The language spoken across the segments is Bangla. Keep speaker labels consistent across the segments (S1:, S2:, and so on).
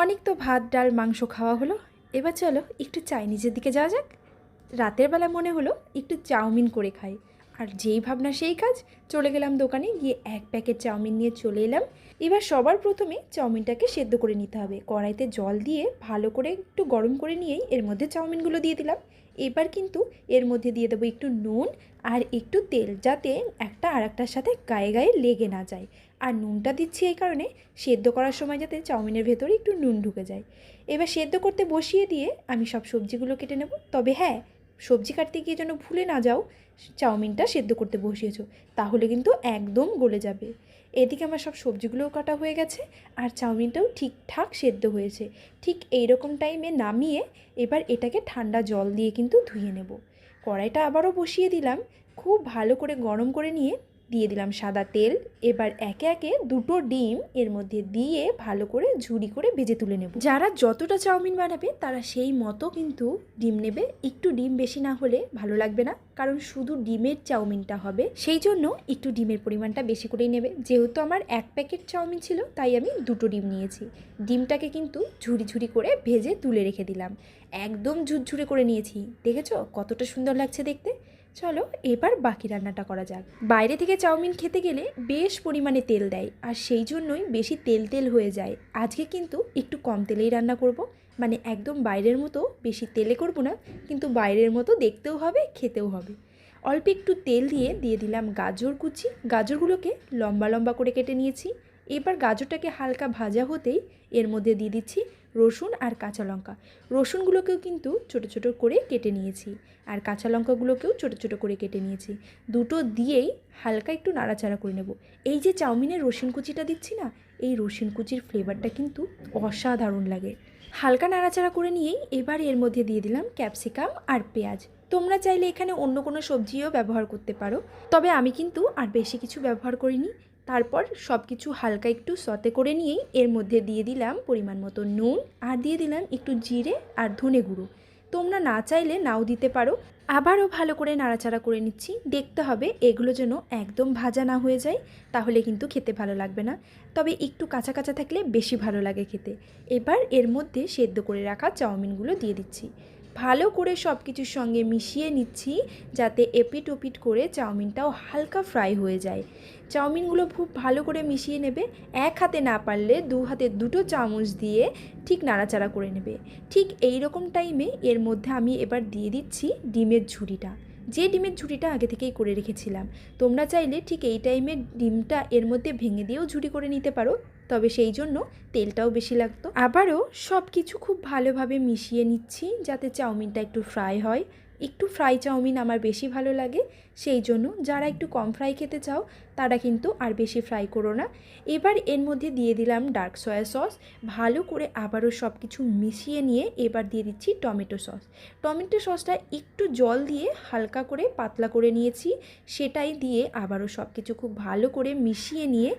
S1: অনেক তো ভাত ডাল মাংস খাওয়া হলো, এবার চলো একটু চাইনিজের দিকে যাওয়া যাক। রাতের বেলা মনে হলো একটু চাউমিন করে খাই, আর যেই ভাবনা সেই কাজ। চলে গেলাম দোকানে, গিয়ে এক প্যাকেট চাউমিন নিয়ে চলে এলাম। এবার সবার প্রথমে চাউমিনটাকে সেদ্ধ করে নিতে হবে। কড়াইতে জল দিয়ে ভালো করে একটু গরম করে নিয়েই এর মধ্যে চাউমিনগুলো দিয়ে দিলাম। এবার কিন্তু এর মধ্যে দিয়ে দেবো একটু নুন আর একটু তেল, যাতে একটা আর একটার সাথে গায়ে গায়ে লেগে না যায়। আর নুনটা দিচ্ছি এই কারণে, সেদ্ধ করার সময় যাতে চাউমিনের ভেতরে একটু নুন ঢুকে যায়। এবার সেদ্ধ করতে বসিয়ে দিয়ে আমি সব সবজিগুলো কেটে নেব। তবে হ্যাঁ, সবজি কাটতে গিয়ে যেন ভুলে না যাও চাউমিনটা সেদ্ধ করতে বসিয়েছো, তাহলে কিন্তু একদম গলে যাবে। এদিকে আমার সব সবজিগুলোও কাটা হয়ে গেছে, আর চাউমিনটাও ঠিকঠাক সেদ্ধ হয়েছে। ঠিক এই রকম টাইমে নামিয়ে এবার এটাকে ঠান্ডা জল দিয়ে কিন্তু ধুয়ে নেব। কড়াইটা আবারও বসিয়ে দিলাম, খুব ভালো করে গরম করে নিয়ে দিয়ে দিলাম সাদা তেল। এবার একে একে দুটো ডিম এর মধ্যে দিয়ে ভালো করে ঝুরি করে ভেজে তুলে নেব। যারা যতটা চাউমিন বানাবে তারা সেই মতো কিন্তু ডিম নেবে। একটু ডিম বেশি না হলে ভালো লাগবে না, কারণ শুধু ডিমের চাউমিনটা হবে, সেই জন্য একটু ডিমের পরিমাণটা বেশি করেই নেবে। যেহেতু আমার এক প্যাকেট চাউমিন ছিল, তাই আমি দুটো ডিম নিয়েছি। ডিমটাকে কিন্তু ঝুরি ঝুরি করে ভেজে তুলে রেখে দিলাম। একদম ঝুরঝুরে করে নিয়েছি, দেখেছো কতটা সুন্দর লাগছে দেখতে। চলো এবার বাকি রান্নাটা করা যাক। বাইরে থেকে চাউমিন খেতে গেলে বেশ পরিমাণে তেল দেয়, আর সেই জন্যই বেশি তেল তেল হয়ে যায়। আজকে কিন্তু একটু কম তেলেই রান্না করব, মানে একদম বাইরের মতো বেশি তেলে করব না, কিন্তু বাইরের মতো দেখতেও হবে, খেতেও হবে। অল্প একটু তেল দিয়ে দিলাম গাজর কুচি। গাজরগুলোকে লম্বা লম্বা করে কেটে নিয়েছি। এবার গাজরটাকে হালকা ভাজা হতেই এর মধ্যে দিয়ে দিচ্ছি রসুন আর কাঁচা লঙ্কা। রসুনগুলোকেও কিন্তু ছোটো ছোটো করে কেটে নিয়েছি, আর কাঁচা লঙ্কাগুলোকেও ছোটো ছোটো করে কেটে নিয়েছি। দুটো দিয়েই হালকা একটু নাড়াচাড়া করে নেব। এই যে চাউমিনের রসুন কুচিটা দিচ্ছি না, এই রসুন কুচির ফ্লেভারটা কিন্তু অসাধারণ লাগে। হালকা নাড়াচাড়া করে নিয়েই এবার এর মধ্যে দিয়ে দিলাম ক্যাপসিকাম আর পেঁয়াজ। তোমরা চাইলে এখানে অন্য কোনো সবজিও ব্যবহার করতে পারো, তবে আমি কিন্তু আর বেশি কিছু ব্যবহার করিনি। তারপর সব কিছু হালকা একটু সতে করে নিয়েই এর মধ্যে দিয়ে দিলাম পরিমাণ মতো নুন, আর দিয়ে দিলাম একটু জিরে আর ধনে গুঁড়ো। তোমরা না চাইলে নাও দিতে পারো। আবারও ভালো করে নাড়াচাড়া করে নিচ্ছি। দেখতে হবে এগুলো যেন একদম ভাজা না হয়ে যায়, তাহলে কিন্তু খেতে ভালো লাগবে না। তবে একটু কাঁচা কাঁচা থাকলে বেশি ভালো লাগে খেতে। এবার এর মধ্যে সেদ্ধ করে রাখা চাউমিনগুলো দিয়ে দিচ্ছি। ভালো করে সব কিছুর সঙ্গে মিশিয়ে নিচ্ছি, যাতে এপিট ওপিট করে চাউমিনটাও হালকা ফ্রাই হয়ে যায়। চাউমিনগুলো খুব ভালো করে মিশিয়ে নেবে। এক হাতে না পারলে দু হাতে দুটো চামচ দিয়ে ঠিক নাড়াচাড়া করে নেবে। ঠিক এই রকম টাইমে এর মধ্যে আমি এবার দিয়ে দিচ্ছি ডিমের ঝুড়িটা, যে ডিমের ঝুড়িটা আগে থেকেই করে রেখেছিলাম। তোমরা চাইলে ঠিক এই টাইমে ডিমটা এর মধ্যে ভেঙে দিয়েও ঝুড়ি করে নিতে পারো, তবে সেই জন্য তেলটাও বেশি লাগতো। আবারও সব কিছু খুব ভালোভাবে মিশিয়ে নিচ্ছি, যাতে চাউমিনটা একটু ফ্রাই হয়। একটু ফ্রাই চাউমিন আমার বেশি ভালো লাগে, সেই জন্য যারা একটু কম ফ্রাই খেতে চাও তারা কিন্তু আর বেশি ফ্রাই করো না। এবার এর মধ্যে দিয়ে দিলাম ডার্ক সয়া সস। ভালো করে আবারও সব কিছু মিশিয়ে নিয়ে এবার দিয়ে দিচ্ছি টমেটো সস। টমেটো সসটা একটু জল দিয়ে হালকা করে পাতলা করে নিয়েছি, সেটাই দিয়ে আবারও সব কিছু খুব ভালো করে মিশিয়ে নিয়ে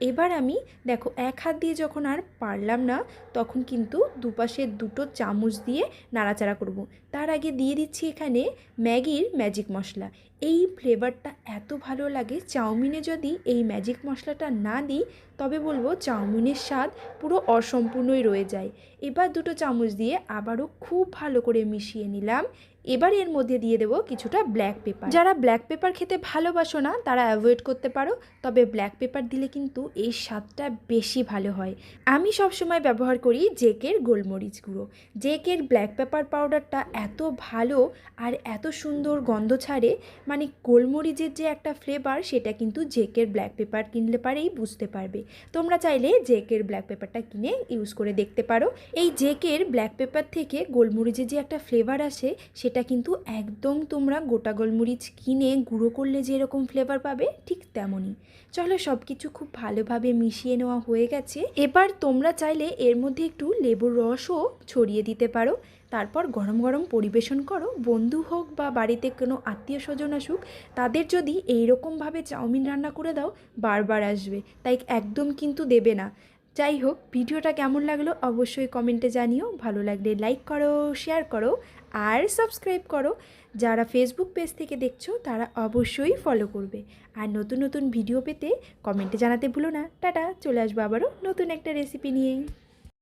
S1: এবার আমি দেখো এক হাত দিয়ে যখন আর পারলাম না, তখন কিন্তু দুপাশে দুটো চামচ দিয়ে নাড়াচাড়া করব। তার আগে দিয়ে দিচ্ছি এখানে ম্যাগির ম্যাজিক মশলা। এই ফ্লেভারটা এত ভালো লাগে চাউমিনে, যদি এই ম্যাজিক মশলাটা না দিই তবে বলবো চাউমিনের স্বাদ পুরো অসম্পূর্ণই রয়ে যায়। এবার দুটো চামচ দিয়ে আবারও খুব ভালো করে মিশিয়ে নিলাম। এবার এর মধ্যে দিয়ে দেবো কিছুটা ব্ল্যাক পেপার। যারা ব্ল্যাক পেপার খেতে ভালোবাসো না তারা অ্যাভয়েড করতে পারো, তবে ব্ল্যাক পেপার দিলে কিন্তু এই স্বাদটা বেশি ভালো হয়। আমি সবসময় ব্যবহার করি জেকের গোলমরিচ গুঁড়ো। জেকের ব্ল্যাক পেপার পাউডারটা এত ভালো আর এত সুন্দর গন্ধ ছাড়ে, মানে গোলমরিচের যে একটা ফ্লেভার সেটা কিন্তু জেকের ব্ল্যাক পেপার কিনলে পারেই বুঝতে পারবে। তোমরা চাইলে জেকের ব্ল্যাক পেপারটা কিনে ইউজ করে দেখতে পারো। এই জেকের ব্ল্যাক পেপার থেকে গোলমরিচের যে একটা ফ্লেভার আসে, সেটা কিন্তু একদম তোমরা গোটা গোলমরিচ কিনে গুঁড়ো করলে যেরকম ফ্লেভার পাবে ঠিক তেমনই। চলো সব কিছু খুব ভালোভাবে মিশিয়ে নেওয়া হয়ে গেছে। এবার তোমরা চাইলে এর মধ্যে একটু লেবুর রসও ছড়িয়ে দিতে পারো। তারপর গরম গরম পরিবেশন করো। বন্ধু হোক বা বাড়িতে কোনো আত্মীয় স্বজন আসুক, তাদের যদি এইরকমভাবে চাউমিন রান্না করে দাও বারবার আসবে, তাই একদম কিন্তু দেবে না। যাই হোক, ভিডিওটা কেমন লাগলো অবশ্যই কমেন্টে জানিও। ভালো লাগলে লাইক করো, শেয়ার করো আর সাবস্ক্রাইব করো। যারা ফেসবুক পেজ থেকে দেখছো তারা অবশ্যই ফলো করবে। আর নতুন নতুন ভিডিও পেতে কমেন্টে জানাতে ভুলো না। টাটা, চলে আসবো আবারও নতুন একটা রেসিপি নিয়ে।